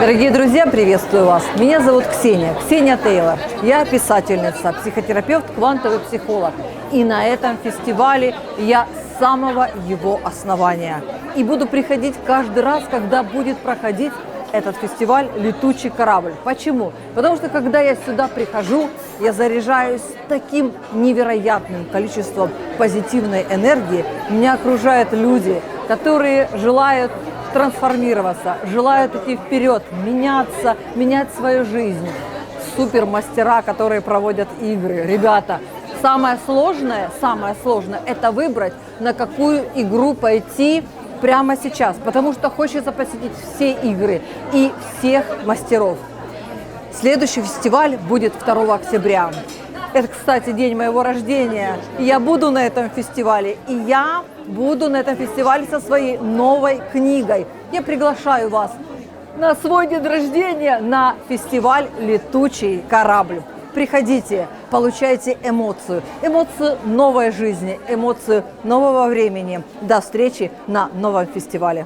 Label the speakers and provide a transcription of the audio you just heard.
Speaker 1: Дорогие друзья, приветствую вас. Меня зовут Ксения Тейлор. Я писательница, психотерапевт, квантовый психолог. И на этом фестивале я с самого его основания. И буду приходить каждый раз, когда будет проходить этот фестиваль «Летучий корабль». Почему? Потому что, когда я сюда прихожу, я заряжаюсь таким невероятным количеством позитивной энергии. Меня окружают люди, которые желают трансформироваться, желают идти вперед, меняться, менять свою жизнь. Супермастера, которые проводят игры. Ребята, самое сложное – это выбрать, на какую игру пойти прямо сейчас, потому что хочется посетить все игры и всех мастеров. Следующий фестиваль будет 2 октября. Это, кстати, день моего рождения. И я буду на этом фестивале. И я буду на этом фестивале со своей новой книгой. Я приглашаю вас на свой день рождения на фестиваль «Летучий корабль». Приходите, получайте эмоцию новой жизни, эмоцию нового времени. До встречи на новом фестивале.